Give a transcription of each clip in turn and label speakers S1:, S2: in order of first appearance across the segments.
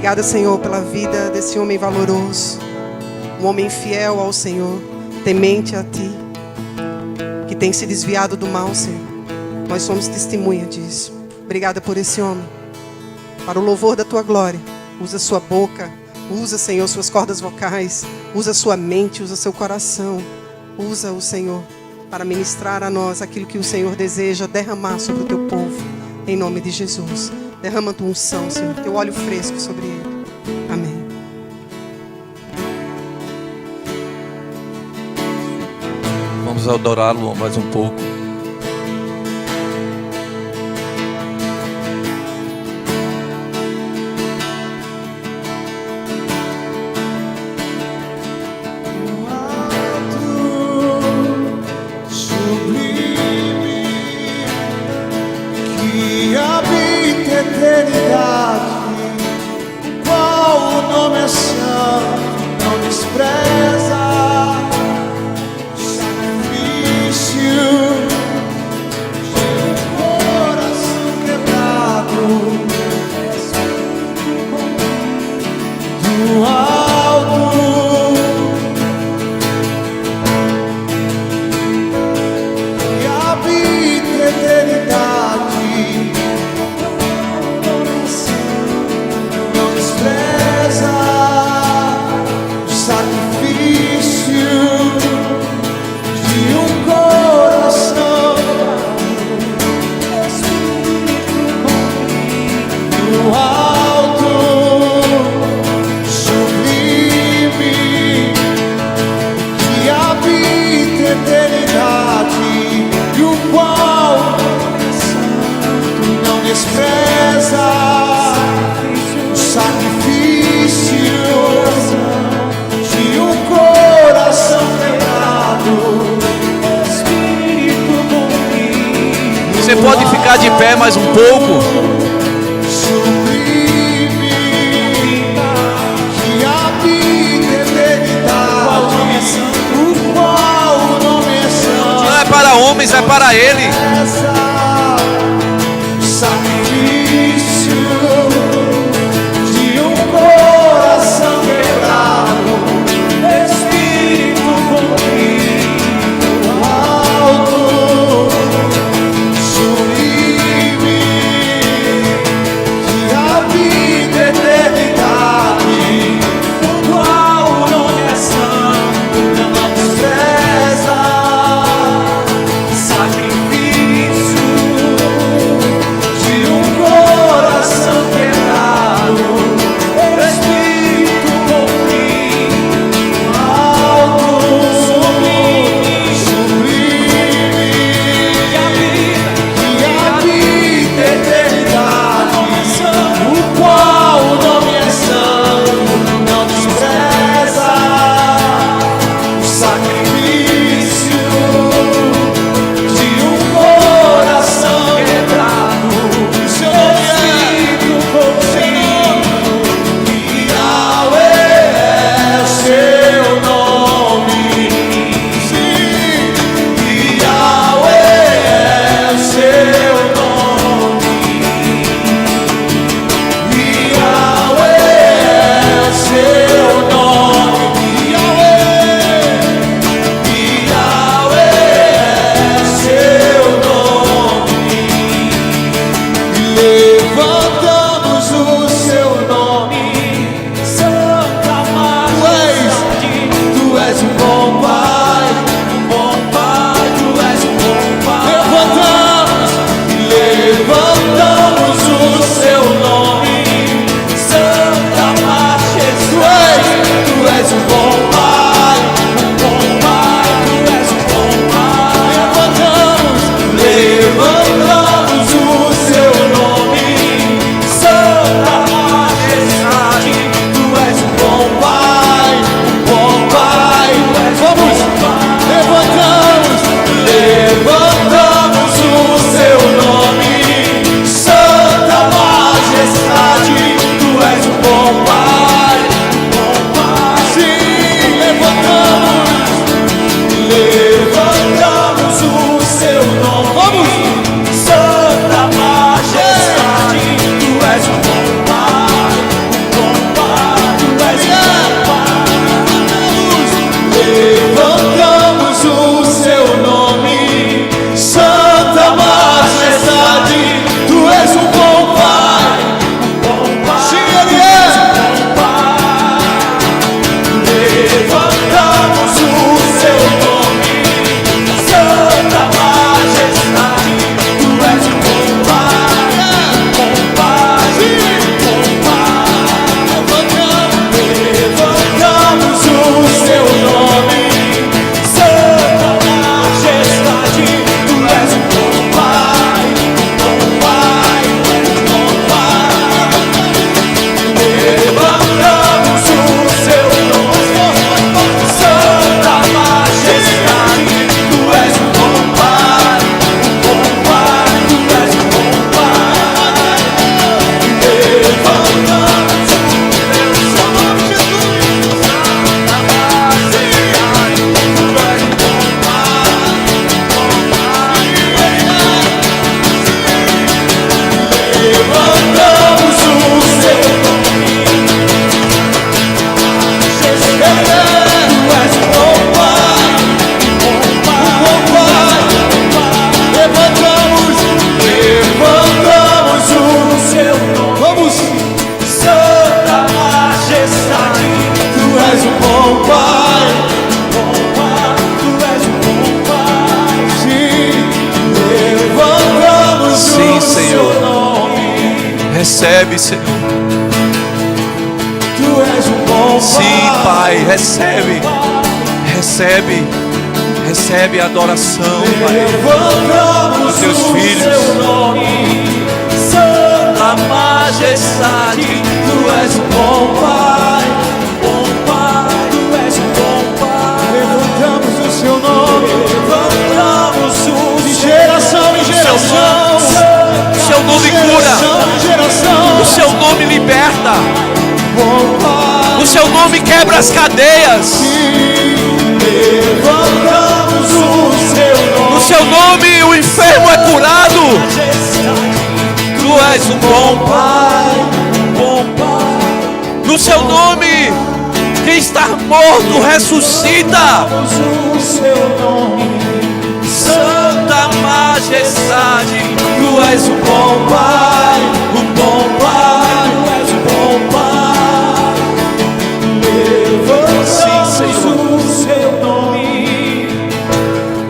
S1: Obrigada, Senhor, pela vida desse homem valoroso, um homem fiel ao Senhor, temente a Ti, que tem se desviado do mal, Senhor. Nós somos testemunha disso. Obrigada por esse homem. Para o louvor da Tua glória, usa sua boca, usa, Senhor, suas cordas vocais, usa sua mente, usa seu coração. Usa o Senhor para ministrar a nós aquilo que o Senhor deseja derramar sobre o Teu povo, em nome de Jesus. Derrama a Tua unção, Senhor, Teu óleo fresco sobre ele. Amém.
S2: Vamos adorá-lo mais um pouco. Você pode ficar de pé mais um pouco. Não é para homens, é para Ele.
S3: Sacrifício
S2: Recebe, Senhor.
S3: Tu és um bom
S2: Sim, Pai, recebe. Recebe. Recebe a adoração, Pai,
S3: Levantamos
S2: dos teus
S3: o
S2: filhos.
S3: Seu nome, Santa Majestade. Tu és um bom Pai, Tu és um bom Pai. Levantamos o Seu nome, levantamos de geração em geração.
S2: O Seu nome cura. O Seu nome liberta. O Seu nome quebra as cadeias.
S3: Levantamos o Seu nome.
S2: No Seu nome o enfermo é curado. Tu és um bom Pai. No Seu nome quem está morto ressuscita.
S3: O Seu nome,
S2: Santa Majestade.
S3: Tu és um bom Pai, Tu és um bom Pai. Levantamos
S2: Sim, Senhor.
S3: o Seu nome.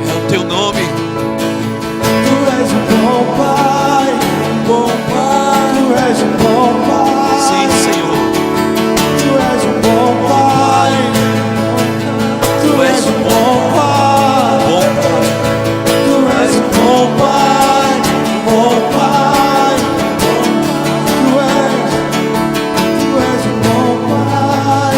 S2: É o Teu nome.
S3: Tu és um bom Pai, Tu és um bom Pai.
S2: Sim, Senhor.
S3: Tu és um bom Pai, Tu és um bom Pai.
S2: Bom Pai.
S3: Tu és um bom Pai, bom Pai. Tu és um bom Pai,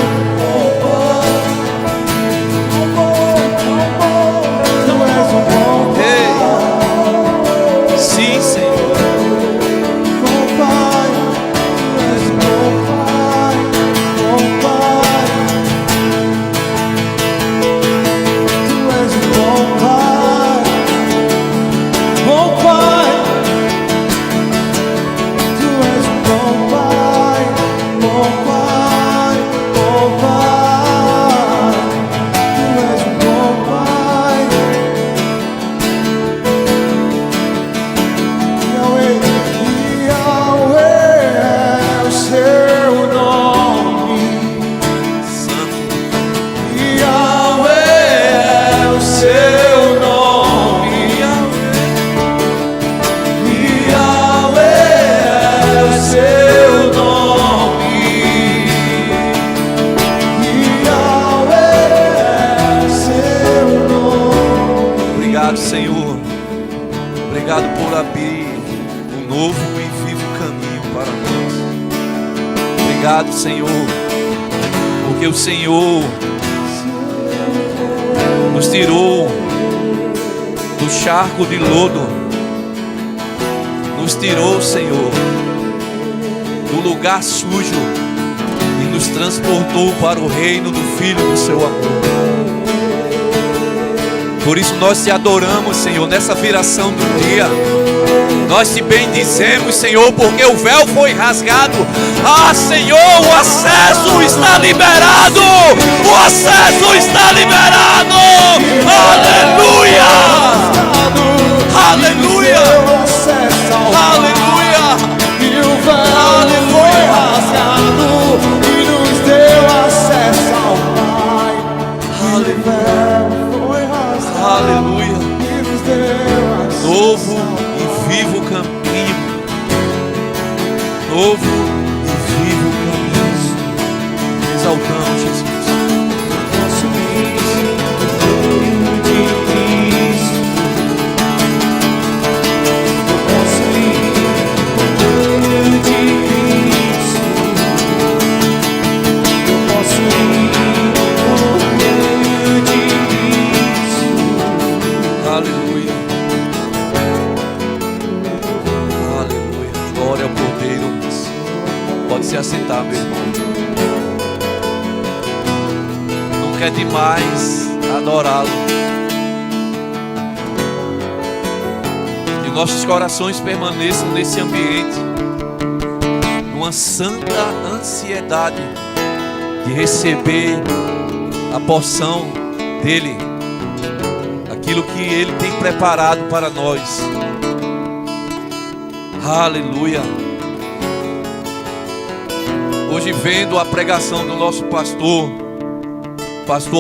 S3: Tu és um bom
S2: Ei. Sim, Senhor.
S3: Pai, Tu és um bom Pai, bom Pai. Tu és um bom Pai, bom Pai. Tu és um bom Pai, bom Pai, bom Pai. Tu és um bom Pai. Yahweh, Yahweh é o Seu nome.
S2: Santo.
S3: Yahweh é o Seu nome. Yahweh é o Seu nome. Yahweh é o Seu nome.
S2: Obrigado, Senhor. Obrigado por abrir um novo e vivo caminho para nós. Obrigado, Senhor, porque o Senhor nos tirou do charco de lodo, nos tirou, Senhor, do lugar sujo e nos transportou para o reino do Filho do Seu amor. Por isso nós te adoramos, Senhor, nessa viração do dia. Nós te bendizemos, Senhor, porque o véu foi rasgado. Ah, Senhor, o acesso está liberado. O acesso está liberado. Aleluia! Aleluia! Aleluia!
S3: E o véu foi rasgado e nos deu acesso ao Pai. E o véu foi rasgado
S2: Aleluia!
S3: e nos deu acesso
S2: Novo
S3: ao
S2: e vivo caminho. Novo e vivo caminho. Exaltamos, Jesus.
S3: nosso meio de Cristo. Nosso meio de Cristo. Nosso meio de Cristo.
S2: Aleluia. Aleluia. Glória ao Cordeiro. Pode se assentar, meu irmão. Nunca é demais adorá-lo. Que nossos corações permaneçam nesse ambiente, numa santa ansiedade de receber a porção dele, aquilo que ele tem preparado para nós. Aleluia. Hoje, vendo a pregação do nosso pastor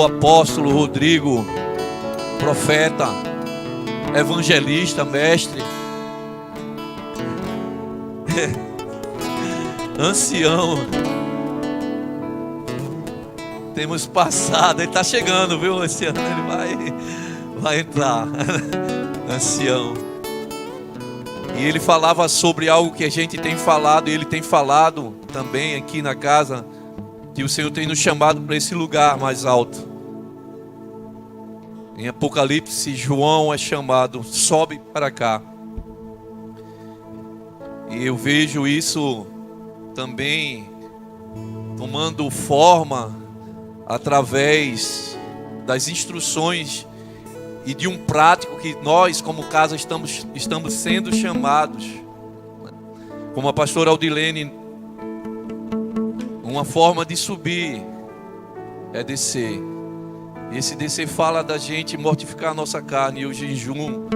S2: apóstolo Rodrigo, profeta, evangelista, mestre, Ancião. Temos passado. Ele está chegando, viu, ancião? Ele vai entrar. Ancião. E ele falava sobre algo que a gente tem falado, e ele tem falado também aqui na casa, que o Senhor tem nos chamado para esse lugar mais alto. Em Apocalipse, João é chamado, sobe para cá. E eu vejo isso também tomando forma através das instruções e de um prático que nós, como casa, estamos sendo chamados. Como a pastora Aldilene, uma forma de subir é descer. E esse descer fala da gente mortificar a nossa carne, e o jejum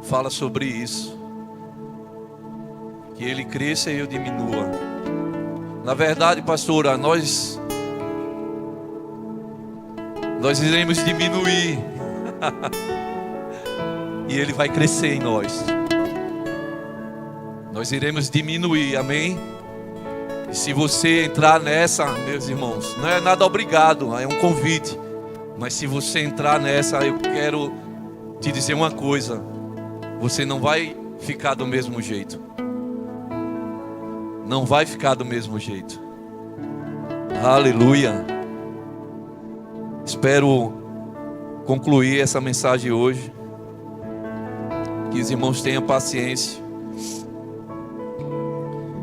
S2: fala sobre isso. Que ele cresça e eu diminua. Na verdade, pastora, nós iremos diminuir e ele vai crescer em nós. Nós iremos diminuir, amém? E se você entrar nessa, meus irmãos, não é nada obrigado, é um convite. Mas se você entrar nessa, eu quero te dizer uma coisa: você não vai ficar do mesmo jeito. Não vai ficar do mesmo jeito. Aleluia. Espero concluir essa mensagem hoje. Que os irmãos tenham paciência.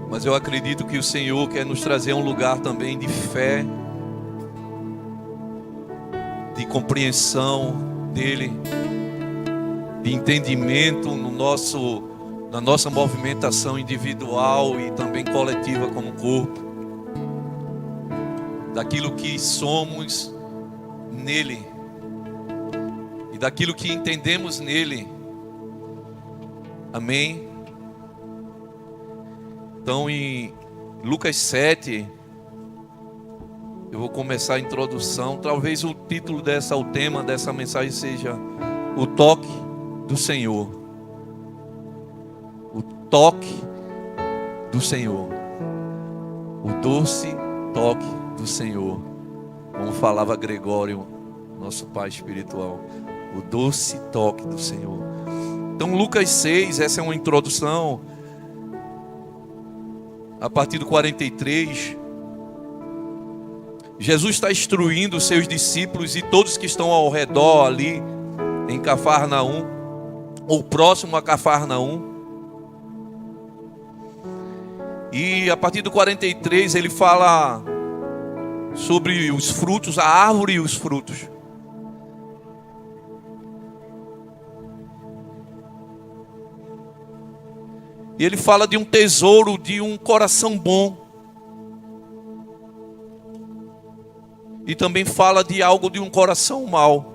S2: Mas eu acredito que o Senhor quer nos trazer a um lugar também de fé, de compreensão dEle, de entendimento na nossa movimentação individual e também coletiva como corpo, daquilo que somos nele e daquilo que entendemos nele. Amém? Então, em Lucas 7, eu vou começar a introdução. Talvez o título o tema dessa mensagem seja o toque do Senhor. O toque do Senhor. O doce toque do Senhor. Como falava Gregório, nosso pai espiritual. O doce toque do Senhor. Então, Lucas 6, essa é uma introdução. A partir do 43, Jesus está instruindo os seus discípulos e todos que estão ao redor ali em Cafarnaum, ou próximo a Cafarnaum. E a partir do 43 ele fala sobre os frutos, a árvore e os frutos. E ele fala de um tesouro, de um coração bom. E também fala de algo de um coração mau.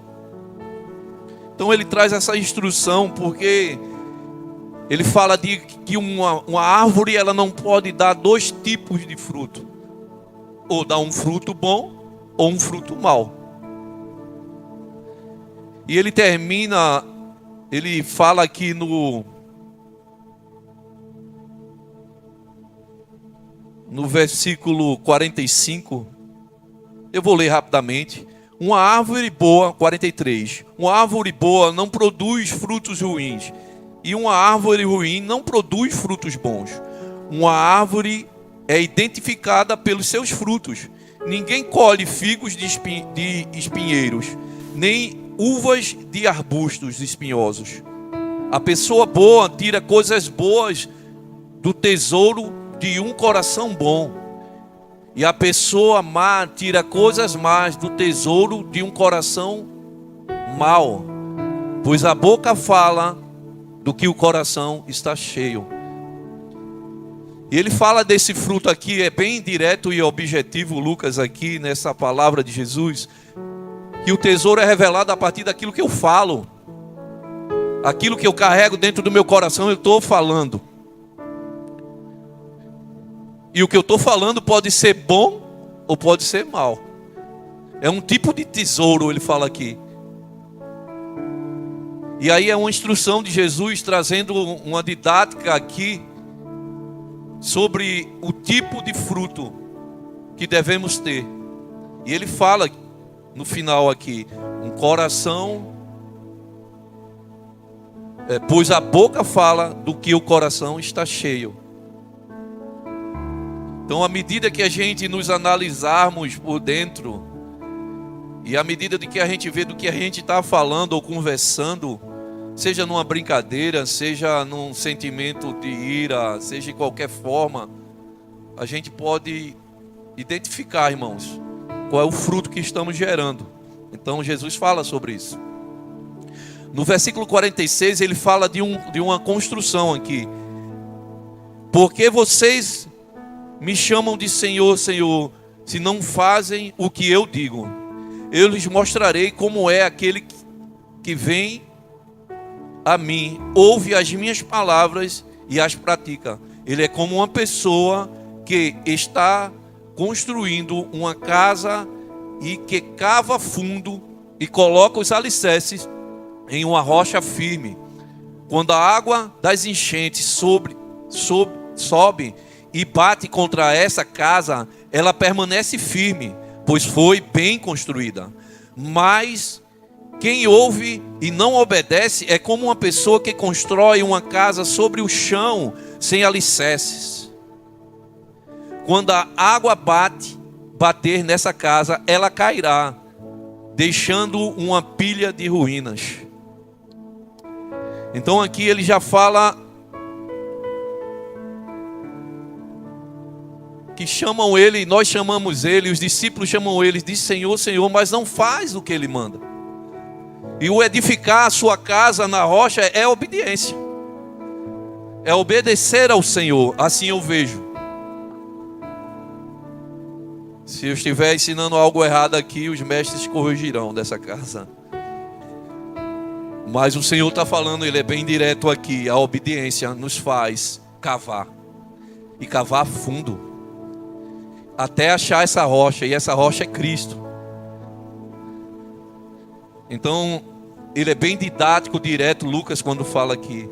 S2: Então ele traz essa instrução porque ele fala de que uma árvore ela não pode dar dois tipos de fruto. Ou dar um fruto bom ou um fruto mau. E ele termina, ele fala aqui no versículo 45, eu vou ler rapidamente. Uma árvore boa, 43. Uma árvore boa não produz frutos ruins, e uma árvore ruim não produz frutos bons. Uma árvore é identificada pelos seus frutos. Ninguém colhe figos de espinheiros, nem uvas de arbustos espinhosos. A pessoa boa tira coisas boas do tesouro de um coração bom, e a pessoa má tira coisas más do tesouro de um coração mau, pois a boca fala do que o coração está cheio. E ele fala desse fruto aqui, é bem direto e objetivo, Lucas, aqui nessa palavra de Jesus, que o tesouro é revelado a partir daquilo que eu falo, aquilo que eu carrego dentro do meu coração, eu estou falando. E o que eu estou falando pode ser bom ou pode ser mal. É um tipo de tesouro, ele fala aqui. E aí é uma instrução de Jesus trazendo uma didática aqui sobre o tipo de fruto que devemos ter. E ele fala no final aqui, um coração, pois a boca fala do que o coração está cheio. Então, à medida que a gente nos analisarmos por dentro, e à medida de que a gente vê do que a gente está falando ou conversando, seja numa brincadeira, seja num sentimento de ira, seja de qualquer forma, a gente pode identificar, irmãos, qual é o fruto que estamos gerando. Então Jesus fala sobre isso. No versículo 46 ele fala de uma construção aqui. Porque vocês me chamam de Senhor, Senhor, se não fazem o que eu digo. Eu lhes mostrarei como é aquele que vem a mim, ouve as minhas palavras e as pratica. Ele é como uma pessoa que está construindo uma casa e que cava fundo e coloca os alicerces em uma rocha firme. Quando a água das enchentes sobe e bate contra essa casa, ela permanece firme, pois foi bem construída. Mas quem ouve e não obedece é como uma pessoa que constrói uma casa sobre o chão sem alicerces. Quando a água bater nessa casa, ela cairá, deixando uma pilha de ruínas. Então aqui ele já fala que chamam ele, nós chamamos ele, os discípulos chamam ele de Senhor, Senhor, mas não faz o que ele manda. E o edificar a sua casa na rocha é obediência. É obedecer ao Senhor, assim eu vejo. Se eu estiver ensinando algo errado aqui, os mestres corrigirão dessa casa. Mas o Senhor está falando, Ele é bem direto aqui. A obediência nos faz cavar. E cavar fundo. Até achar essa rocha. E essa rocha é Cristo. Então, ele é bem didático, direto, Lucas, quando fala aqui.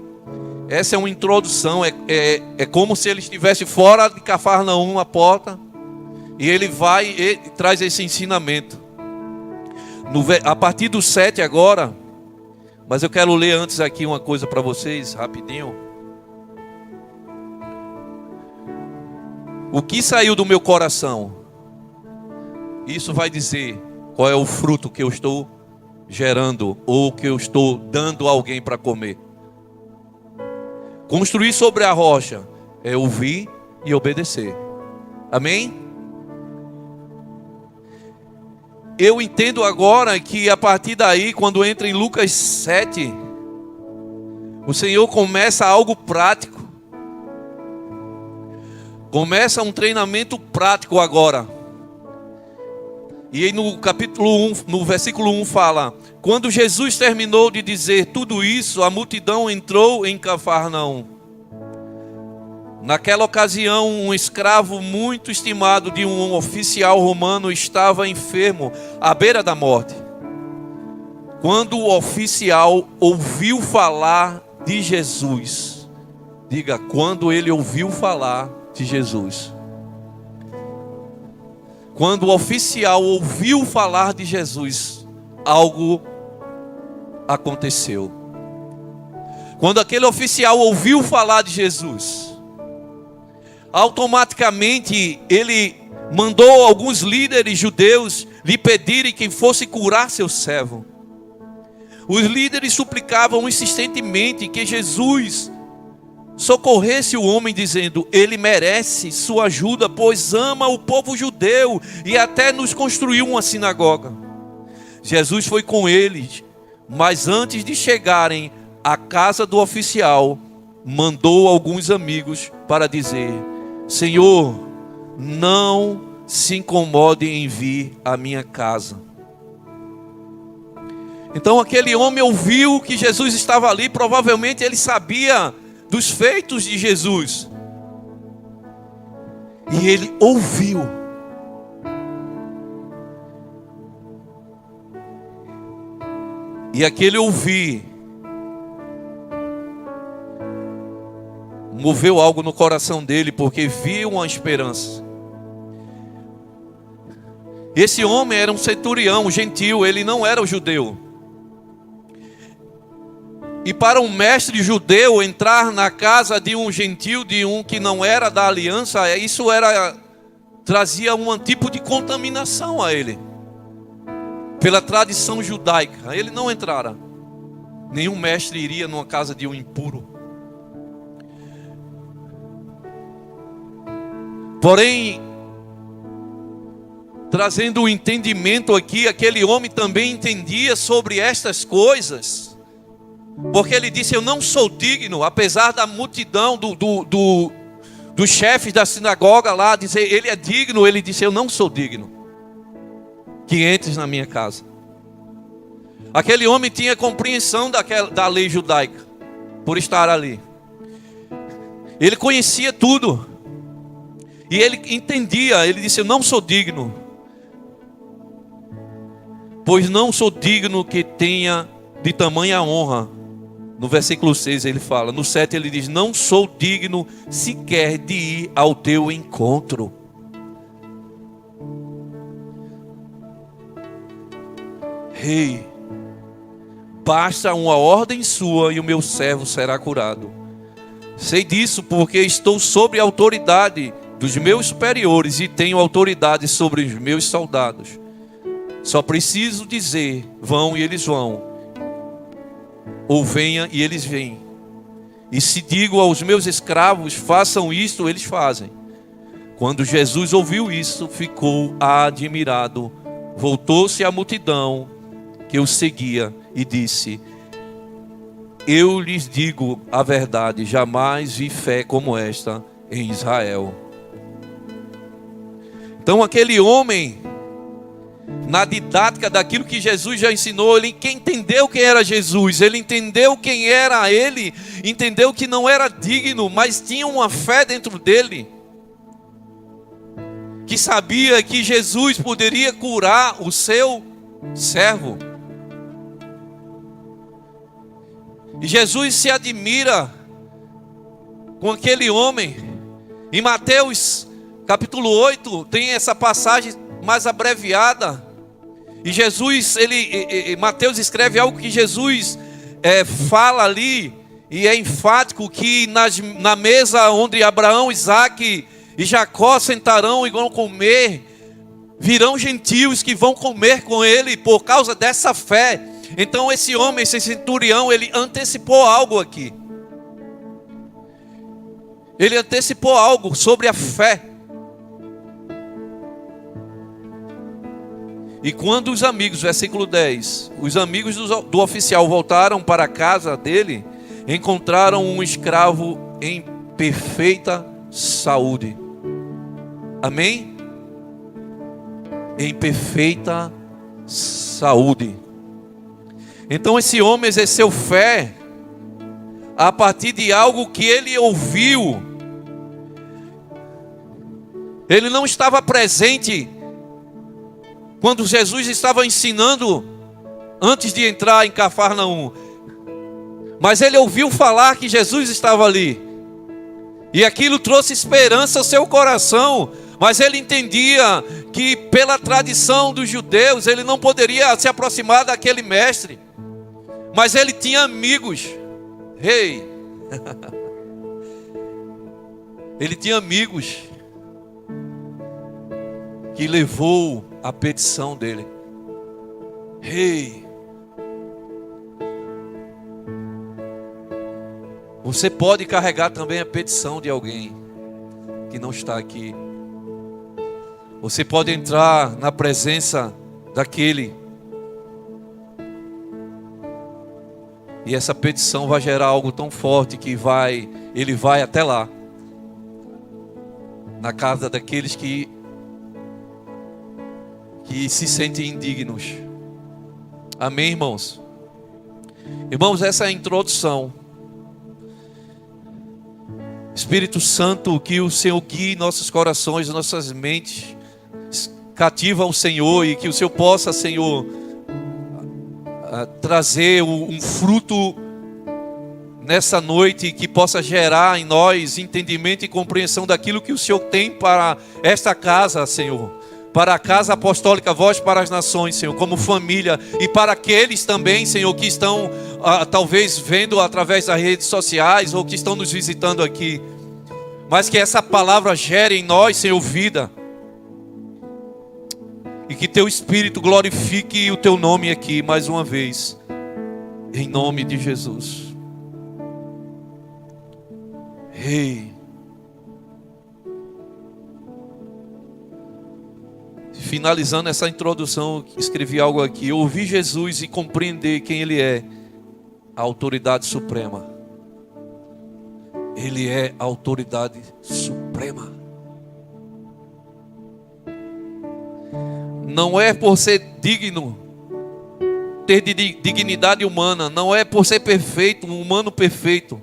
S2: Essa é uma introdução. É como se ele estivesse fora de Cafarnaum, a porta. E ele vai e traz esse ensinamento. A partir do 7 agora. Mas eu quero ler antes aqui uma coisa para vocês, rapidinho. O que saiu do meu coração? Isso vai dizer qual é o fruto que eu estou gerando ou que eu estou dando a alguém para comer. Construir sobre a rocha é ouvir e obedecer. Amém? Eu entendo agora que a partir daí, quando entra em Lucas 7, o Senhor começa algo prático. Começa um treinamento prático agora. E aí no capítulo 1, no versículo 1 fala: quando Jesus terminou de dizer tudo isso, a multidão entrou em Cafarnaum. Naquela ocasião, um escravo muito estimado de um oficial romano estava enfermo, à beira da morte. Quando o oficial ouviu falar de Jesus, diga, quando ele ouviu falar de Jesus. Quando o oficial ouviu falar de Jesus, algo aconteceu. Quando aquele oficial ouviu falar de Jesus, automaticamente ele mandou alguns líderes judeus lhe pedirem que fosse curar seu servo. Os líderes suplicavam insistentemente que Jesus socorresse o homem, dizendo: ele merece sua ajuda, pois ama o povo judeu e até nos construiu uma sinagoga. Jesus foi com eles, mas antes de chegarem à casa do oficial, mandou alguns amigos para dizer: Senhor, não se incomode em vir à minha casa. Então aquele homem ouviu que Jesus estava ali, provavelmente ele sabia dos feitos de Jesus. E ele ouviu. E aquele ouvir moveu algo no coração dele, porque viu uma esperança. Esse homem era um centurião, um gentil, ele não era o judeu. E para um mestre judeu entrar na casa de um gentil, de um que não era da aliança, isso trazia um tipo de contaminação a ele. Pela tradição judaica, ele não entrara. Nenhum mestre iria numa casa de um impuro. Porém, trazendo o entendimento aqui, aquele homem também entendia sobre estas coisas. Porque ele disse, eu não sou digno, apesar da multidão dos chefes da sinagoga lá, dizer, ele é digno, ele disse, eu não sou digno que entres na minha casa. Aquele homem tinha compreensão da lei judaica, por estar ali. Ele conhecia tudo. E ele entendia, ele disse, eu não sou digno, pois não sou digno que tenha de tamanha honra. No versículo 6 ele fala, no 7 ele diz, não sou digno sequer de ir ao teu encontro. Rei, basta uma ordem sua e o meu servo será curado. Sei disso porque estou sob a autoridade dos meus superiores e tenho autoridade sobre os meus soldados. Só preciso dizer, vão e eles vão. Ou venha e eles vêm. E se digo aos meus escravos, façam isto, eles fazem. Quando Jesus ouviu isso, ficou admirado. Voltou-se à multidão que o seguia e disse, eu lhes digo a verdade, jamais vi fé como esta em Israel. Então aquele homem, na didática daquilo que Jesus já ensinou, ele entendeu quem era Jesus, ele entendeu quem era ele, entendeu que não era digno, mas tinha uma fé dentro dele, que sabia que Jesus poderia curar o seu servo. E Jesus se admira com aquele homem. Em Mateus capítulo 8 tem essa passagem mais abreviada. E Jesus, Mateus escreve algo que Jesus fala ali, e é enfático que na mesa onde Abraão, Isaque e Jacó sentarão e vão comer, virão gentios que vão comer com ele por causa dessa fé. Então esse homem, esse centurião, ele antecipou algo aqui. Ele antecipou algo sobre a fé. E quando os amigos, versículo 10, os amigos do oficial voltaram para a casa dele, encontraram um escravo em perfeita saúde. Amém? Em perfeita saúde. Então esse homem exerceu fé a partir de algo que ele ouviu. Ele não estava presente quando Jesus estava ensinando antes de entrar em Cafarnaum, mas ele ouviu falar que Jesus estava ali, e aquilo trouxe esperança ao seu coração. Mas ele entendia que pela tradição dos judeus ele não poderia se aproximar daquele mestre, mas ele tinha amigos. Rei, ele tinha amigos que levou a petição dele. Rei, você pode carregar também a petição de alguém que não está aqui. Você pode entrar na presença daquele, e essa petição vai gerar algo tão forte que ele vai até lá, na casa daqueles que se sentem indignos. Amém, irmãos? Irmãos, essa é a introdução. Espírito Santo, que o Senhor guie nossos corações, nossas mentes, cativa ao Senhor, e que o Senhor possa, Senhor, trazer um fruto nessa noite, que possa gerar em nós entendimento e compreensão daquilo que o Senhor tem para esta casa, Senhor. Para a Casa Apostólica Voz para as Nações, Senhor, como família. E para aqueles também, Senhor, que estão talvez vendo através das redes sociais ou que estão nos visitando aqui. Mas que essa palavra gere em nós, Senhor, vida. E que Teu Espírito glorifique o Teu nome aqui mais uma vez. Em nome de Jesus. Rei. Finalizando essa introdução, escrevi algo aqui. Ouvir Jesus e compreender quem Ele é. A autoridade suprema. Ele é a autoridade suprema. Não é por ser digno, ter dignidade humana. Não é por ser perfeito, um humano perfeito.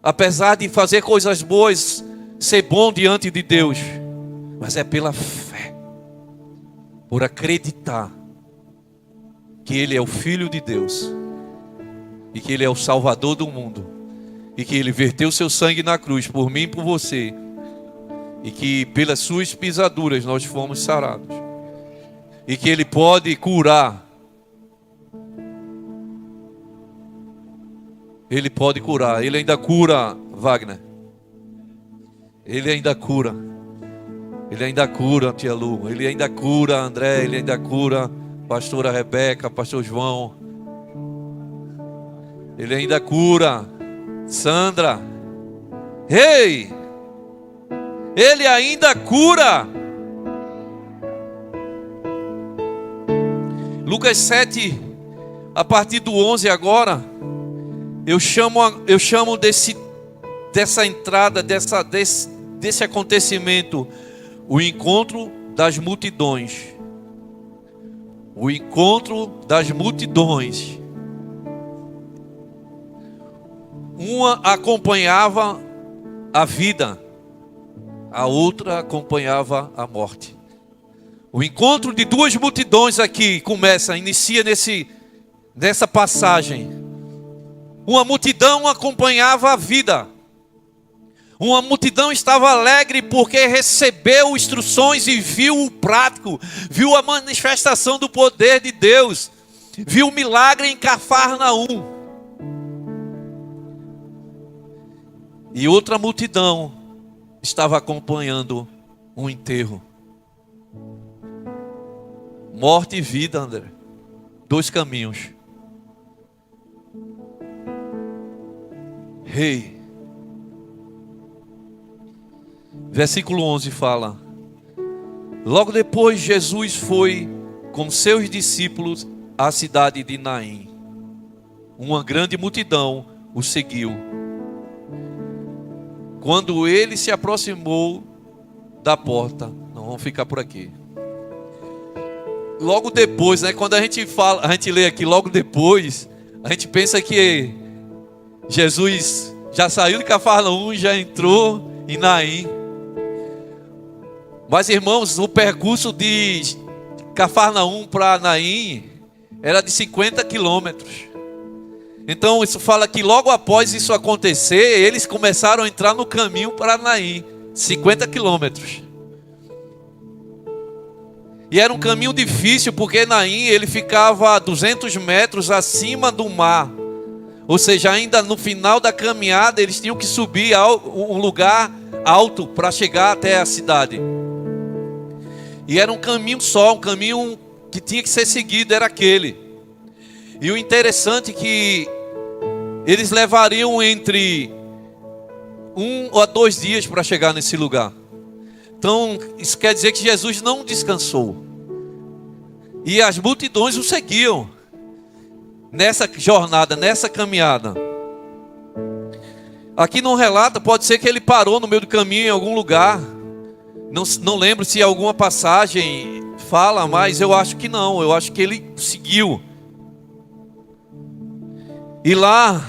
S2: Apesar de fazer coisas boas, ser bom diante de Deus. Mas é pela fé. Por acreditar que Ele é o Filho de Deus. E que Ele é o Salvador do mundo. E que Ele verteu seu sangue na cruz por mim e por você. E que pelas suas pisaduras nós fomos sarados. E que Ele pode curar. Ele pode curar. Ele ainda cura, Wagner. Ele ainda cura. Ele ainda cura, tia Lu. Ele ainda cura, André. Ele ainda cura, pastora Rebeca, pastor João. Ele ainda cura, Sandra. Ei! Ele ainda cura. Lucas 7, a partir do 11 agora, eu chamo dessa entrada, desse acontecimento, o encontro das multidões. O encontro das multidões. Uma acompanhava a vida, a outra acompanhava a morte. O encontro de duas multidões aqui inicia nessa passagem. Uma multidão acompanhava a vida. Uma multidão estava alegre porque recebeu instruções e viu o prático, viu a manifestação do poder de Deus, viu o milagre em Cafarnaum. E outra multidão estava acompanhando um enterro. Morte e vida, André. Dois caminhos. Rei. Versículo 11 fala: logo depois Jesus foi com seus discípulos à cidade de Naim. Uma grande multidão o seguiu. Quando ele se aproximou da porta, não vamos ficar por aqui. Logo depois, né? Quando a gente lê aqui logo depois, a gente pensa que Jesus já saiu de Cafarnaum, já entrou em Naim. Mas irmãos, o percurso de Cafarnaum para Naim era de 50 quilômetros. Então isso fala que logo após isso acontecer, eles começaram a entrar no caminho para Naim, 50 quilômetros. E era um caminho difícil, porque Naim ele ficava a 200 metros acima do mar. Ou seja, ainda no final da caminhada, eles tinham que subir a um lugar alto para chegar até a cidade. E era um caminho só, um caminho que tinha que ser seguido, era aquele. E o interessante é que eles levariam entre 1 a 2 dias para chegar nesse lugar. Então, isso quer dizer que Jesus não descansou. E as multidões o seguiam nessa jornada, nessa caminhada. Aqui não relata, pode ser que ele parou no meio do caminho em algum lugar. Não lembro se alguma passagem fala, mas eu acho que não. Eu acho que ele seguiu. E lá,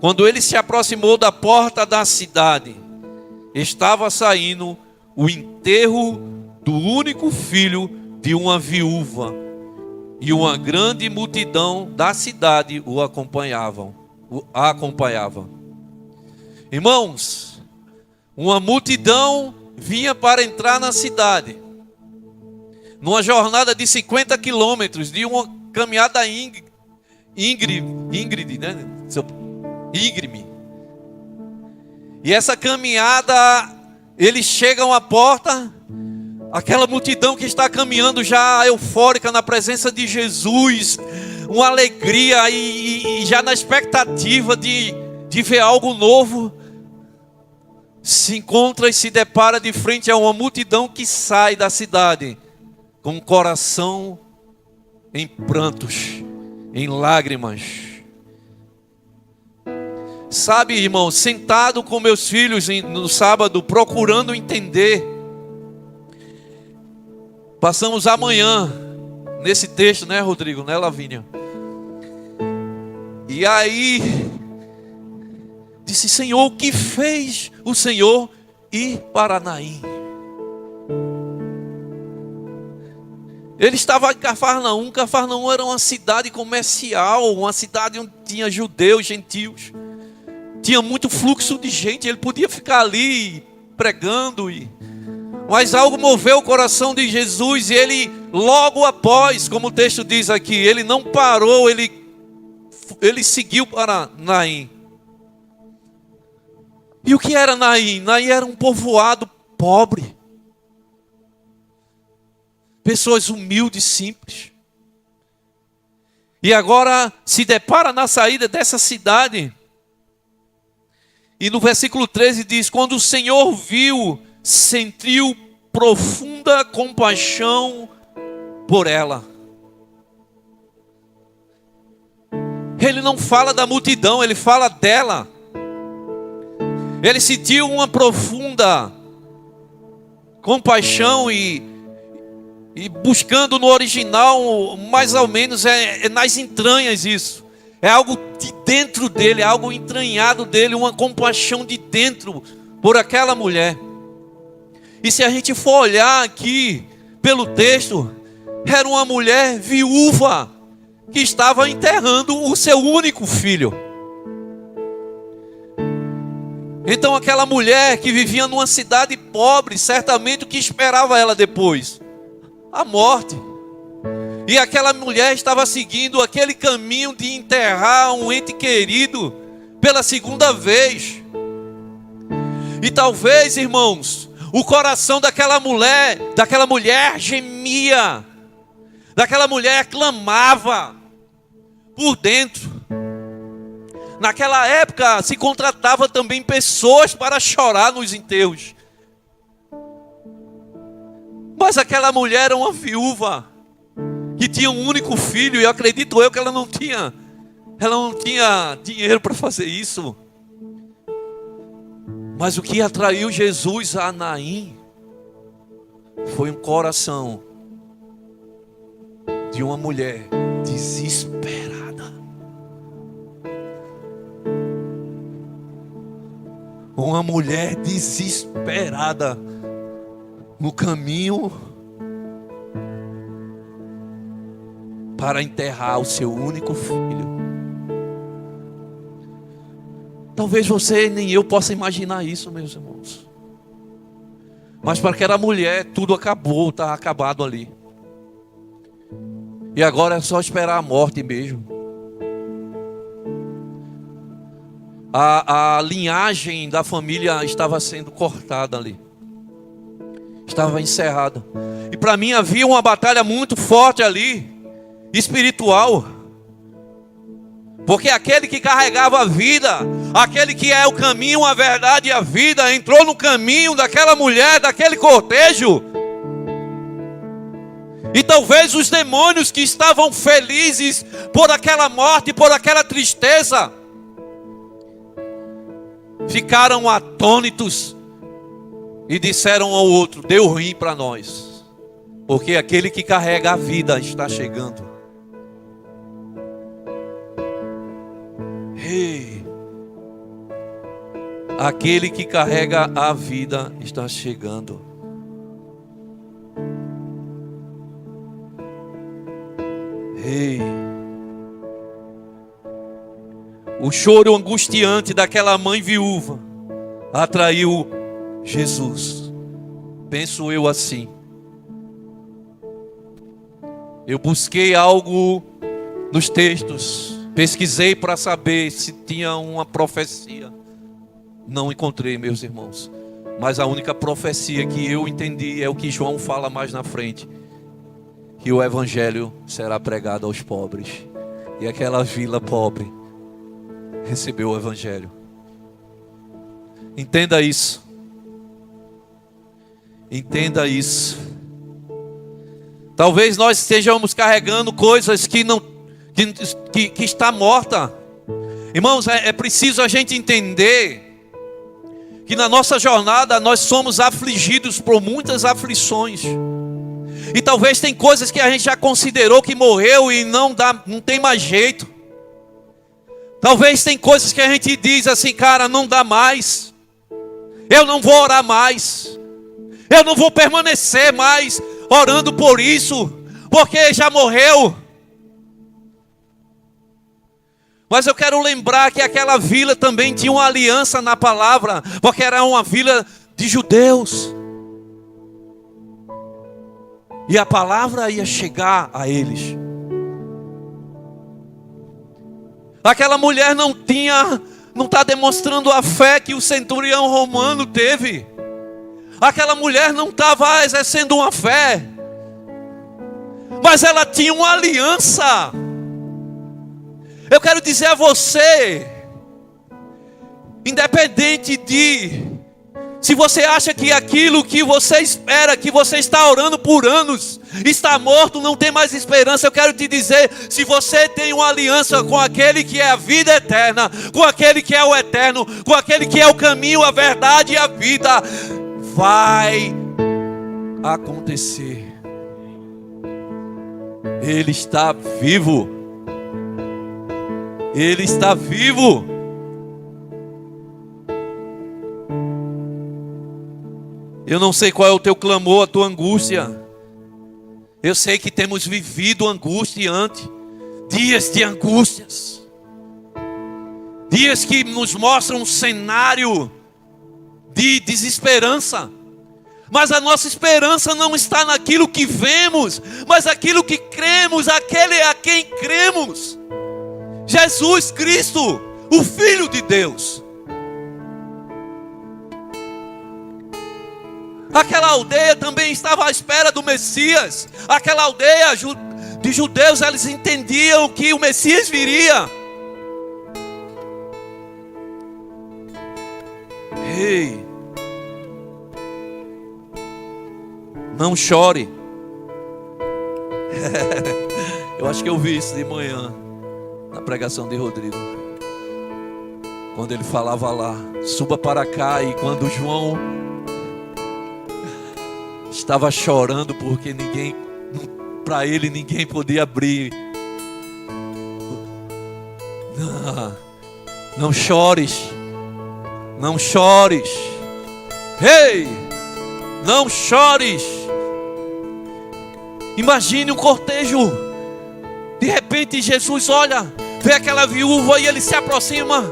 S2: quando ele se aproximou da porta da cidade, estava saindo o enterro do único filho de uma viúva. e uma grande multidão da cidade a acompanhava. Irmãos, uma multidão vinha para entrar na cidade, numa jornada de 50 quilômetros, de uma caminhada íngreme, né? Íngreme. E essa caminhada, eles chegam à porta, aquela multidão que está caminhando já eufórica na presença de Jesus, uma alegria e já na expectativa de ver algo novo, se encontra e se depara de frente a uma multidão que sai da cidade com o coração em prantos, em lágrimas. Sabe, irmão, sentado com meus filhos no sábado, procurando entender. Passamos amanhã nesse texto, né, Rodrigo, né, Lavínia? E aí disse: Senhor, o que fez o Senhor ir para Naim? Ele estava em Cafarnaum. Cafarnaum era uma cidade comercial, uma cidade onde tinha judeus, gentios. Tinha muito fluxo de gente, ele podia ficar ali pregando. Mas algo moveu o coração de Jesus e ele, logo após, como o texto diz aqui, ele não parou, ele seguiu para Naim. E o que era Naim? Naim era um povoado pobre. Pessoas humildes, simples. E agora se depara na saída dessa cidade. E no versículo 13 diz: quando o Senhor viu, sentiu profunda compaixão por ela. Ele não fala da multidão, ele fala dela. Ele sentiu uma profunda compaixão e buscando no original, mais ou menos, é nas entranhas isso. É algo de dentro dele, é algo entranhado dele, uma compaixão de dentro por aquela mulher. E se a gente for olhar aqui pelo texto, era uma mulher viúva que estava enterrando o seu único filho. Então aquela mulher que vivia numa cidade pobre, certamente o que esperava ela depois? A morte. E aquela mulher estava seguindo aquele caminho de enterrar um ente querido pela segunda vez. E talvez, irmãos, o coração daquela mulher gemia, daquela mulher clamava por dentro. Naquela época se contratava também pessoas para chorar nos enterros. Mas aquela mulher era uma viúva que tinha um único filho, e eu acredito que ela não tinha dinheiro para fazer isso. Mas o que atraiu Jesus a Naim foi um coração de uma mulher desesperada. Uma mulher desesperada no caminho para enterrar o seu único filho. Talvez você nem eu possa imaginar isso, meus irmãos. Mas para aquela mulher tudo acabou, está acabado ali. E agora é só esperar a morte mesmo. A linhagem da família estava sendo cortada ali. Estava encerrada. E para mim havia uma batalha muito forte ali, espiritual. Porque aquele que carregava a vida, aquele que é o caminho, a verdade e a vida, entrou no caminho daquela mulher, daquele cortejo. E talvez os demônios que estavam felizes por aquela morte, por aquela tristeza, ficaram atônitos e disseram ao outro: deu ruim para nós, porque aquele que carrega a vida está chegando. Ei, aquele que carrega a vida está chegando. Ei. O choro angustiante daquela mãe viúva atraiu Jesus. Penso eu assim. Eu busquei algo nos textos, pesquisei para saber se tinha uma profecia. Não encontrei, meus irmãos. Mas a única profecia que eu entendi é o que João fala mais na frente: que o evangelho será pregado aos pobres. E aquela vila pobre recebeu o evangelho. Entenda isso. Entenda isso. Talvez nós estejamos carregando coisas que está morta. Irmãos, é preciso a gente entender que na nossa jornada nós somos afligidos por muitas aflições. E talvez tem coisas que a gente já considerou que morreu e não tem mais jeito. Talvez tem coisas que a gente diz assim: cara, não dá mais. Eu não vou orar mais. Eu não vou permanecer mais orando por isso, porque já morreu. Mas eu quero lembrar que aquela vila também tinha uma aliança na palavra, porque era uma vila de judeus. E a palavra ia chegar a eles. Aquela mulher não está demonstrando a fé que o centurião romano teve. Aquela mulher não estava exercendo uma fé, mas ela tinha uma aliança. Eu quero dizer a você, independente de se você acha que aquilo que você espera, que você está orando por anos, está morto, não tem mais esperança, eu quero te dizer: se você tem uma aliança com aquele que é a vida eterna, com aquele que é o eterno, com aquele que é o caminho, a verdade e a vida, vai acontecer. Ele está vivo. Ele está vivo. Eu não sei qual é o teu clamor, a tua angústia. Eu sei que temos vivido angustiante, dias de angústias, dias que nos mostram um cenário de desesperança. Mas a nossa esperança não está naquilo que vemos, mas aquilo que cremos, aquele a quem cremos. Jesus Cristo, o Filho de Deus. Aquela aldeia também estava à espera do Messias. Aquela aldeia de judeus, eles entendiam que o Messias viria. Ei, não chore. Eu acho que eu vi isso de manhã na pregação de Rodrigo, quando ele falava lá: suba para cá. E quando João estava chorando porque para ele ninguém podia abrir. Não chores. Não chores. Ei, não chores. Imagine um cortejo. De repente Jesus olha, vê aquela viúva e ele se aproxima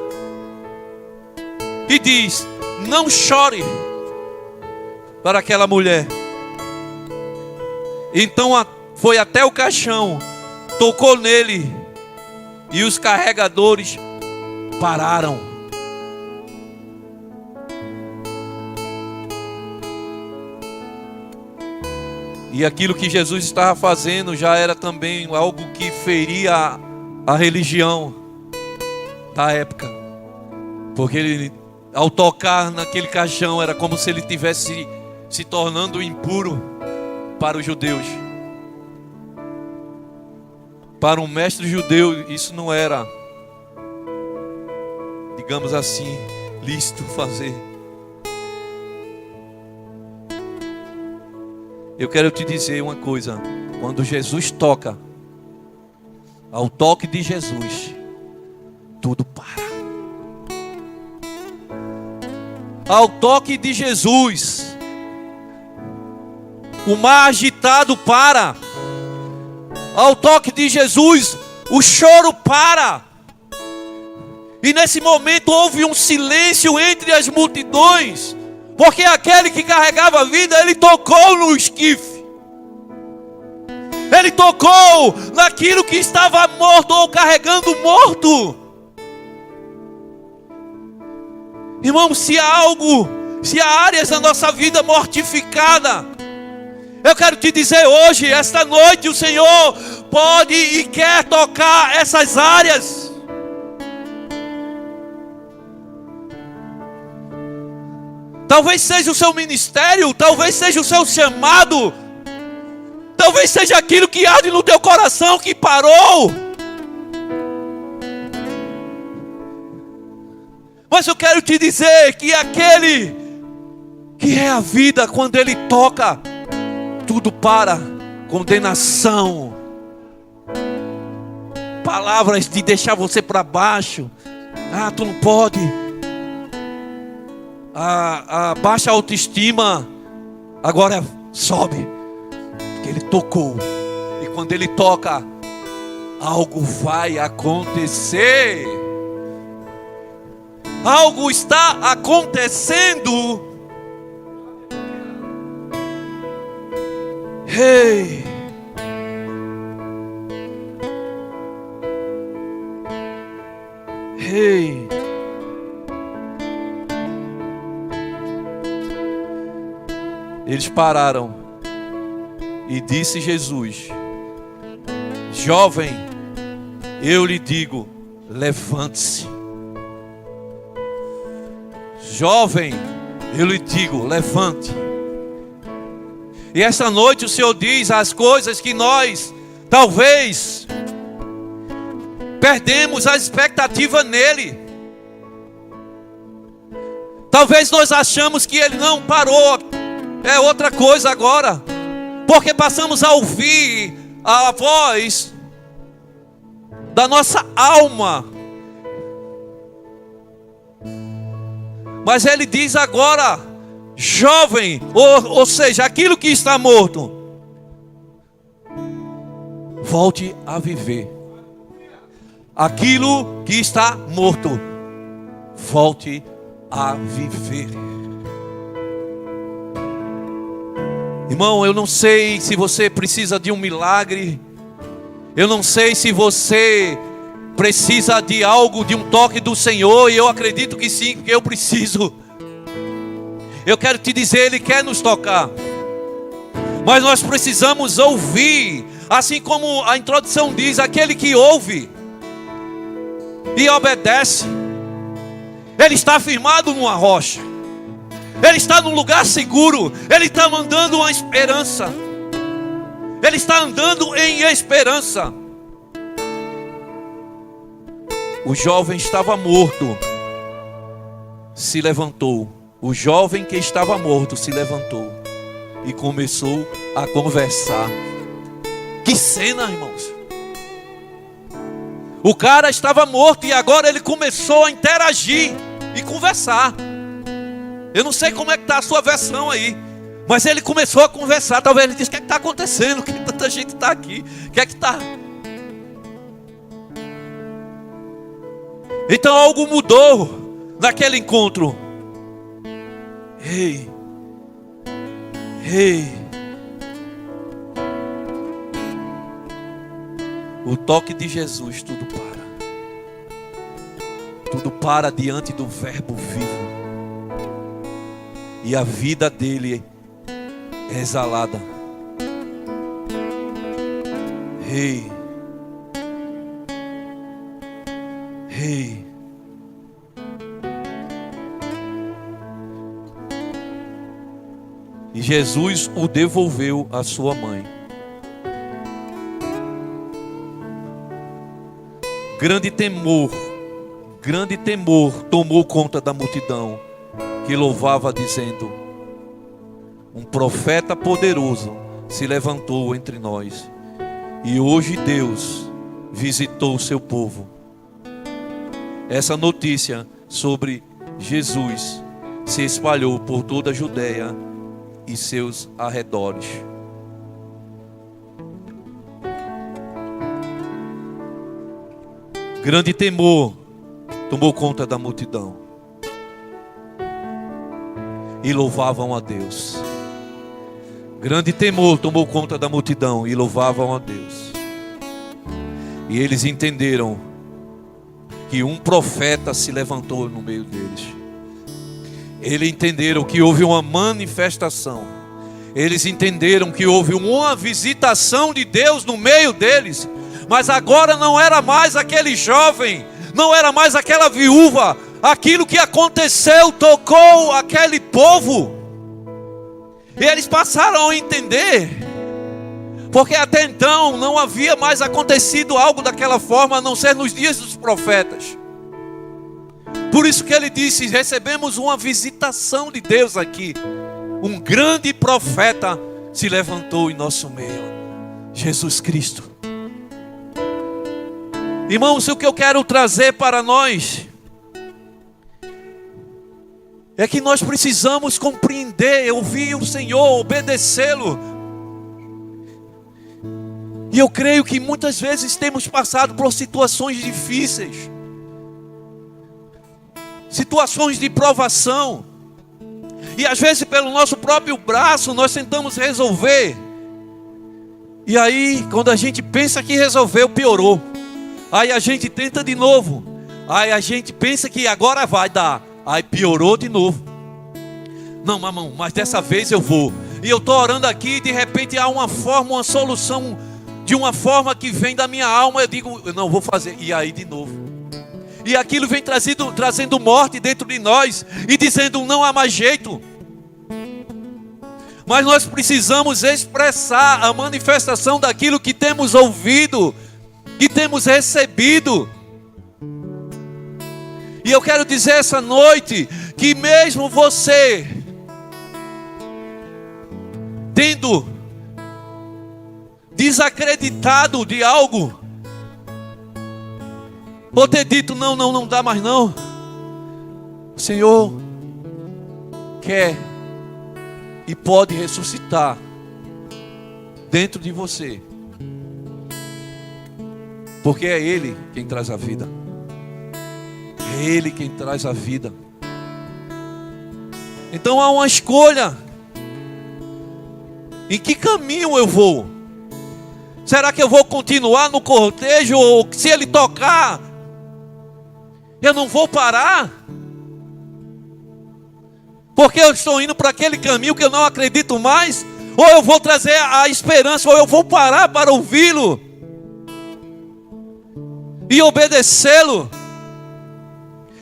S2: e diz: não chore, para aquela mulher. Então foi até o caixão, tocou nele e os carregadores pararam. E aquilo que Jesus estava fazendo já era também algo que feria a religião da época. Porque ele, ao tocar naquele caixão, era como se ele estivesse se tornando impuro para os judeus. Para um mestre judeu, isso não era, digamos assim, lícito fazer. Eu quero te dizer uma coisa: quando Jesus toca, ao toque de Jesus, tudo para. Ao toque de Jesus, o mar agitado para. ao toque de Jesus, o choro para. E nesse momento houve um silêncio entre as multidões, porque aquele que carregava a vida, ele tocou no esquife. Ele tocou naquilo que estava morto ou carregando morto. Irmão, se há áreas da nossa vida mortificada, eu quero te dizer hoje, esta noite, o Senhor pode e quer tocar essas áreas. Talvez seja o seu ministério, talvez seja o seu chamado, talvez seja aquilo que arde no teu coração que parou. Mas eu quero te dizer que aquele que é a vida, quando ele toca, tudo para. Condenação, palavras de deixar você para baixo. Ah, tu não pode. A baixa autoestima agora sobe, porque ele tocou. E quando ele toca, algo vai acontecer. Algo está acontecendo. Ei, ei. Eles pararam e disse Jesus: jovem, eu lhe digo, levante-se. Jovem, eu lhe digo, levante. E esta noite o Senhor diz as coisas que nós, talvez, perdemos a expectativa nele. Talvez nós achamos que ele não parou, é outra coisa agora, porque passamos a ouvir a voz da nossa alma. Mas ele diz agora, jovem, ou seja, aquilo que está morto, volte a viver. Aquilo que está morto, volte a viver. Irmão, eu não sei se você precisa de um milagre. Eu não sei se você precisa de algo, de um toque do Senhor. E eu acredito que sim, que eu preciso. Eu quero te dizer, Ele quer nos tocar. Mas nós precisamos ouvir. Assim como a introdução diz, aquele que ouve e obedece, ele está firmado numa rocha. Ele está num lugar seguro. Ele está andando uma esperança. Ele está andando em esperança. O jovem estava morto, se levantou. O jovem que estava morto se levantou e começou a conversar. Que cena, irmãos! O cara estava morto e agora ele começou a interagir e conversar. Eu não sei como é que está a sua versão aí, mas ele começou a conversar. Talvez ele disse: o que é que está acontecendo? Que tanta gente está aqui? O que é que está? Então algo mudou naquele encontro. Ei, ei. O toque de Jesus, tudo para. Tudo para diante do Verbo vivo. E a vida dele é exalada. Ei, ei. E Jesus o devolveu à sua mãe. Grande temor tomou conta da multidão, que louvava dizendo: um profeta poderoso se levantou entre nós, e hoje Deus visitou o seu povo. Essa notícia sobre Jesus se espalhou por toda a Judeia e seus arredores. Grande temor tomou conta da multidão. E louvavam a Deus. Grande temor tomou conta da multidão e louvavam a Deus. E eles entenderam que um profeta se levantou no meio deles. Eles entenderam que houve uma manifestação. Eles entenderam que houve uma visitação de Deus no meio deles. Mas agora não era mais aquele jovem, não era mais aquela viúva. Aquilo que aconteceu tocou aquele povo. E eles passaram a entender. Porque até então não havia mais acontecido algo daquela forma, a não ser nos dias dos profetas. Por isso que ele disse: recebemos uma visitação de Deus aqui. Um grande profeta se levantou em nosso meio, Jesus Cristo. Irmãos, o que eu quero trazer para nós é que nós precisamos compreender, ouvir o Senhor, obedecê-lo. E eu creio que muitas vezes temos passado por situações difíceis, situações de provação, e às vezes pelo nosso próprio braço nós tentamos resolver, e aí quando a gente pensa que resolveu, piorou. Aí a gente tenta de novo, aí a gente pensa que agora vai dar, aí piorou de novo. Não, mamão, mas dessa vez eu vou. E eu estou orando aqui e de repente há uma forma, uma solução, de uma forma que vem da minha alma. Eu digo, eu não vou fazer, e aí de novo. E aquilo vem trazendo morte dentro de nós e dizendo, não há mais jeito. Mas nós precisamos expressar a manifestação daquilo que temos ouvido, que temos recebido. E eu quero dizer essa noite que mesmo você tendo desacreditado de algo, ou ter dito não dá mais não, o Senhor quer e pode ressuscitar dentro de você. Porque é Ele quem traz a vida. É Ele quem traz a vida. Então há uma escolha. Em que caminho eu vou? Será que eu vou continuar no cortejo? Ou se Ele tocar, eu não vou parar? Porque eu estou indo para aquele caminho que eu não acredito mais? Ou eu vou trazer a esperança? Ou eu vou parar para ouvi-lo e obedecê-lo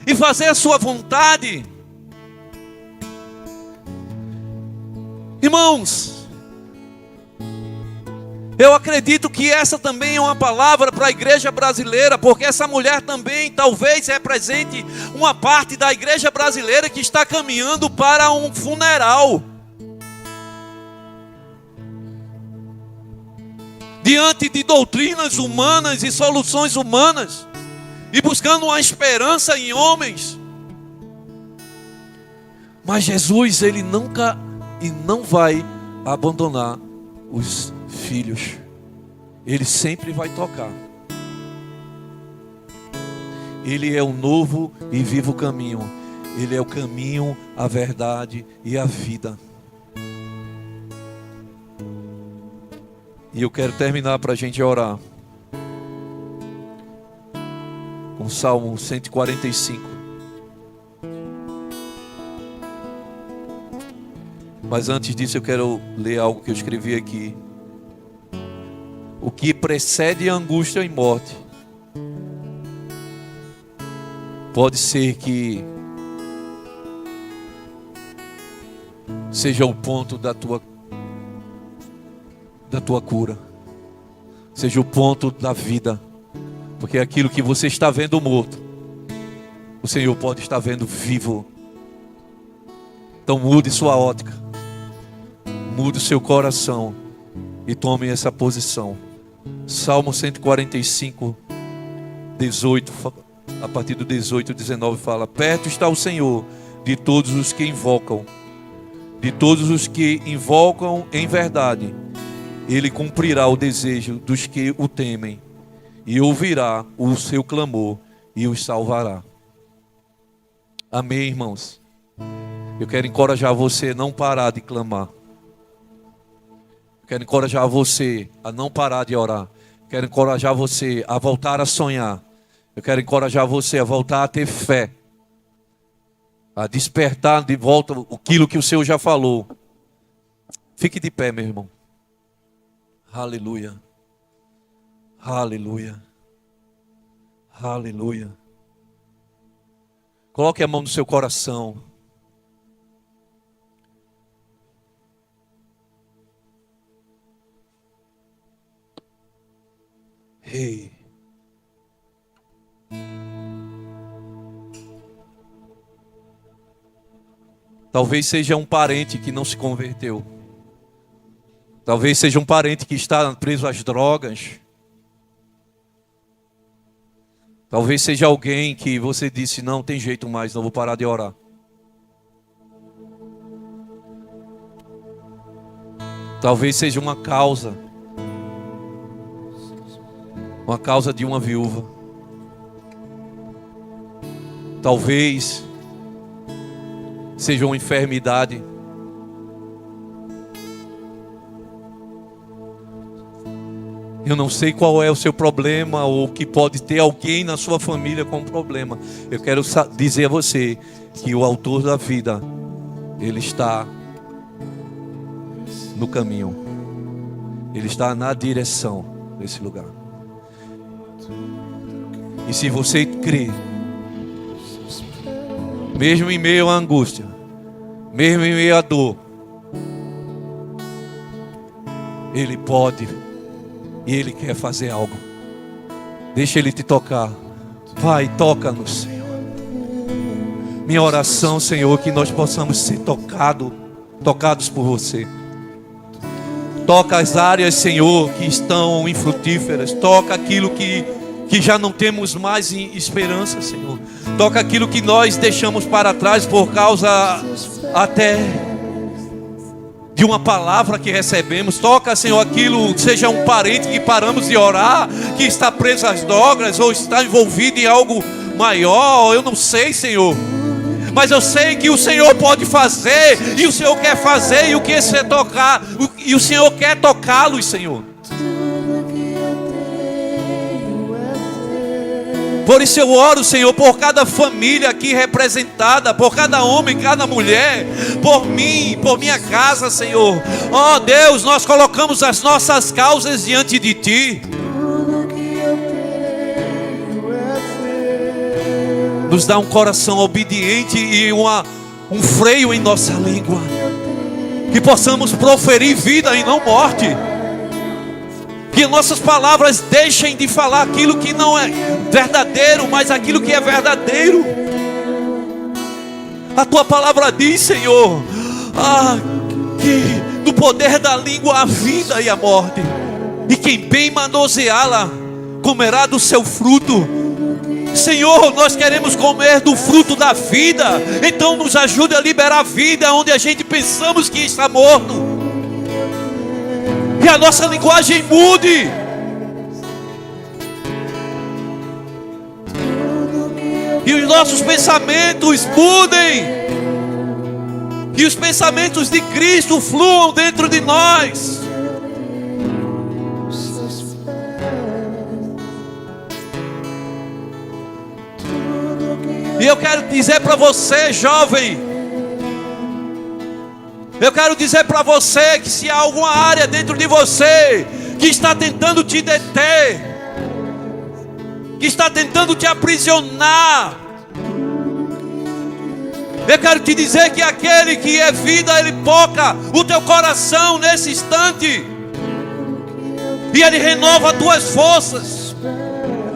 S2: e fazer a sua vontade? Irmãos, eu acredito que essa também é uma palavra para a igreja brasileira, porque essa mulher também talvez represente uma parte da igreja brasileira que está caminhando para um funeral. Diante de doutrinas humanas e soluções humanas, e buscando uma esperança em homens. Mas Jesus, Ele nunca e não vai abandonar os filhos. Ele sempre vai tocar. Ele é o novo e vivo caminho. Ele é o caminho, a verdade e a vida. E eu quero terminar para a gente orar com o Salmo 145. Mas antes disso eu quero ler algo que eu escrevi aqui. O que precede a angústia e morte pode ser que seja o ponto da tua cura, seja o ponto da vida, porque aquilo que você está vendo morto, o Senhor pode estar vendo vivo. Então mude sua ótica, mude o seu coração e tome essa posição. Salmo 145, 18, a partir do 18 e 19 fala: perto está o Senhor de todos os que invocam, de todos os que invocam em verdade. Ele cumprirá o desejo dos que o temem e ouvirá o seu clamor e os salvará. Amém, irmãos? Eu quero encorajar você a não parar de clamar. Eu quero encorajar você a não parar de orar. Eu quero encorajar você a voltar a sonhar. Eu quero encorajar você a voltar a ter fé. A despertar de volta aquilo que o Senhor já falou. Fique de pé, meu irmão. Aleluia. Aleluia. Aleluia. Coloque a mão no seu coração. Ei. Talvez seja um parente que não se converteu. Talvez seja um parente que está preso às drogas. Talvez seja alguém que você disse, não tem jeito mais, não vou parar de orar. Talvez seja uma causa de uma viúva. Talvez seja uma enfermidade. Eu não sei qual é o seu problema, ou que pode ter alguém na sua família com problema. Eu quero dizer a você que o autor da vida, ele está no caminho. Ele está na direção desse lugar. E se você crê, mesmo em meio à angústia, mesmo em meio à dor, Ele pode e Ele quer fazer algo. Deixa Ele te tocar. Pai, toca-nos, Senhor. Minha oração, Senhor, que nós possamos ser tocados por Você. Toca as áreas, Senhor, que estão infrutíferas. Toca aquilo que já não temos mais esperança, Senhor. Toca aquilo que nós deixamos para trás por causa até de uma palavra que recebemos. Toca, Senhor, aquilo, seja um parente que paramos de orar, que está preso às drogas ou está envolvido em algo maior. Eu não sei, Senhor, mas eu sei que o Senhor pode fazer, e o Senhor quer fazer, e o que você tocar, e o Senhor quer tocá-los, Senhor. Por isso eu oro, Senhor, por cada família aqui representada, por cada homem, cada mulher, por mim, por minha casa, Senhor. Ó Deus, nós colocamos as nossas causas diante de Ti. Nos dá um coração obediente e um freio em nossa língua, que possamos proferir vida e não morte. Que nossas palavras deixem de falar aquilo que não é verdadeiro, mas aquilo que é verdadeiro. A Tua palavra diz, Senhor, que no poder da língua há vida e a morte, e quem bem manuseá-la comerá do seu fruto. Senhor, nós queremos comer do fruto da vida. Então nos ajude a liberar vida onde a gente pensamos que está morto. Que a nossa linguagem mude. E os nossos pensamentos mudem. Que os pensamentos de Cristo fluam dentro de nós. E eu quero dizer para você, jovem, eu quero dizer para você que se há alguma área dentro de você que está tentando te deter, que está tentando te aprisionar, eu quero te dizer que aquele que é vida, Ele toca o teu coração nesse instante, e Ele renova as tuas forças.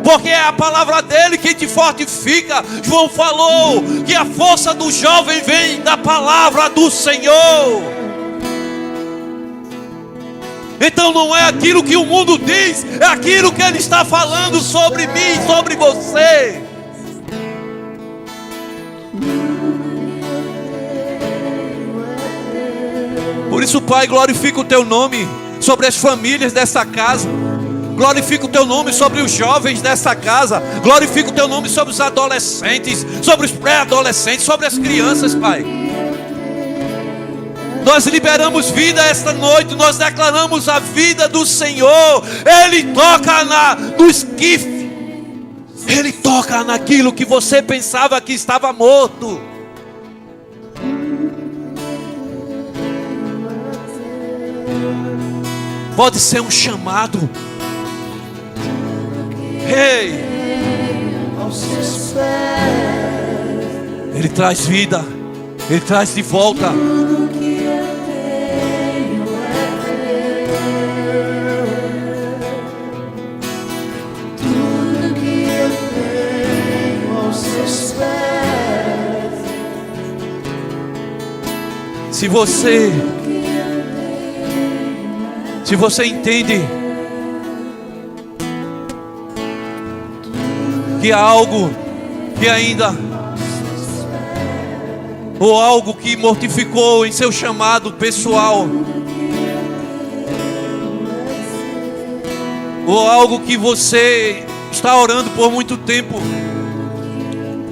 S2: Porque é a palavra dele que te fortifica. João falou que a força do jovem vem da palavra do Senhor. Então não é aquilo que o mundo diz, é aquilo que Ele está falando sobre mim, sobre você. Por isso, Pai, glorifica o Teu nome sobre as famílias dessa casa. Glorifica o teu nome sobre os jovens dessa casa. Glorifica o teu nome sobre os adolescentes, sobre os pré-adolescentes, sobre as crianças, Pai. Nós liberamos vida esta noite. Nós declaramos a vida do Senhor. Ele toca no esquife. Ele toca naquilo que você pensava que estava morto. Pode ser um chamado. Ei! Ele traz vida. Ele traz de volta. Se você entende que há algo que ainda, ou algo que mortificou em seu chamado pessoal, ou algo que você está orando por muito tempo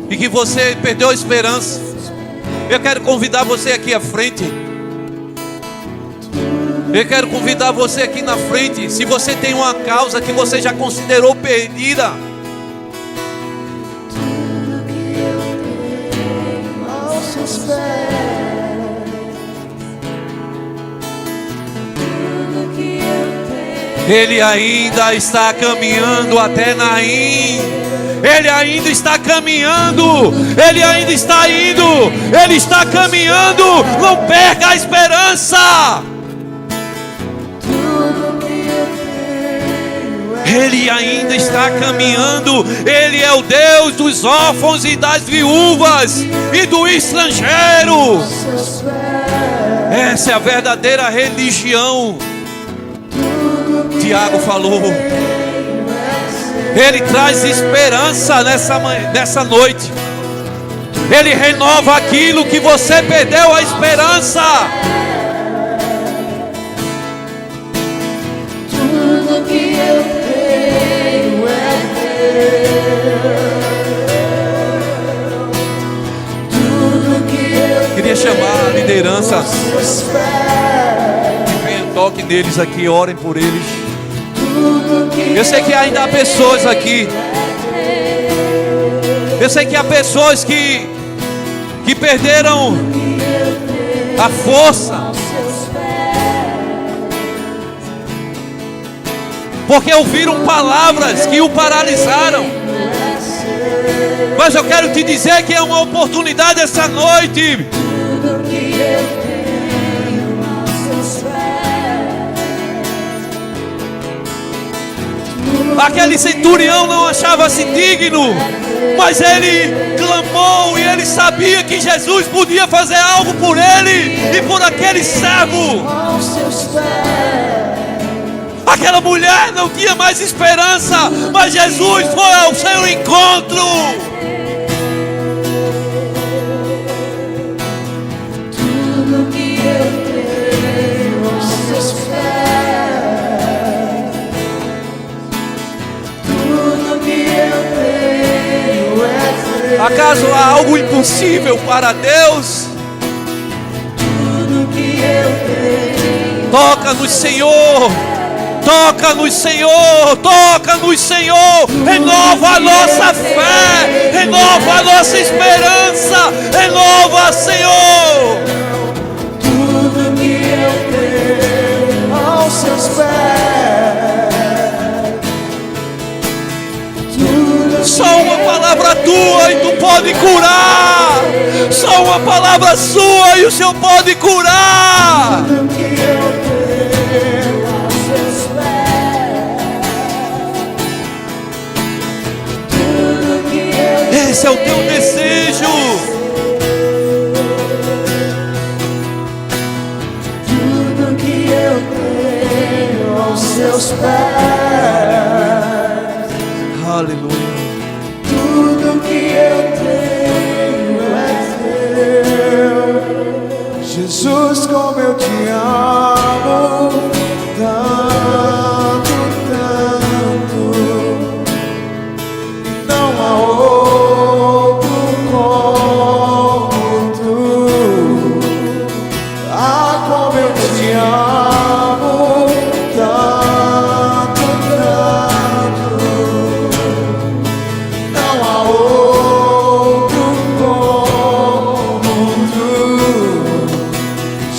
S2: e que você perdeu a esperança, eu quero convidar você aqui à frente. Eu quero convidar você aqui na frente. Se você tem uma causa que você já considerou perdida, Ele ainda está caminhando até Naim. Ele ainda está caminhando. Ele ainda está indo. Ele está caminhando. Não perca a esperança. Ele ainda está caminhando. Ele é o Deus dos órfãos e das viúvas e do estrangeiro. Essa é a verdadeira religião. Tiago falou. Ele traz esperança nessa noite. Ele renova aquilo que você perdeu a esperança.
S3: Tudo que eu tenho é teu. Tudo que eu
S2: queria chamar a liderança. Que venham, toque neles aqui, orem por eles. Eu sei que ainda há pessoas aqui. Eu sei que há pessoas que perderam a força, porque ouviram palavras que o paralisaram. Mas eu quero te dizer que é uma oportunidade essa noite. Aquele centurião não achava-se digno, mas ele clamou e ele sabia que Jesus podia fazer algo por ele e por aquele servo. Aquela mulher não tinha mais esperança, mas Jesus foi ao seu encontro.
S3: Tudo que eu tenho aos seus pés. Tudo que eu tenho é teu.
S2: Acaso há algo impossível para Deus?
S3: Tudo que eu tenho.
S2: Toca-nos, Senhor. Toca-nos, Senhor, toca-nos, Senhor, renova a nossa fé, renova a nossa esperança, renova, Senhor.
S3: Tudo que eu tenho aos seus pés.
S2: Só uma palavra tua e tu pode curar. Só uma palavra sua e o Senhor pode curar.
S3: Tudo que eu tenho.
S2: Esse é o teu desejo.
S3: Tudo que eu tenho aos seus pés.
S2: Aleluia.
S3: Tudo que eu tenho é teu. Jesus, como eu te amo, tanto, tanto.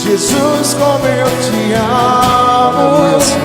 S3: Jesus, como eu te amo.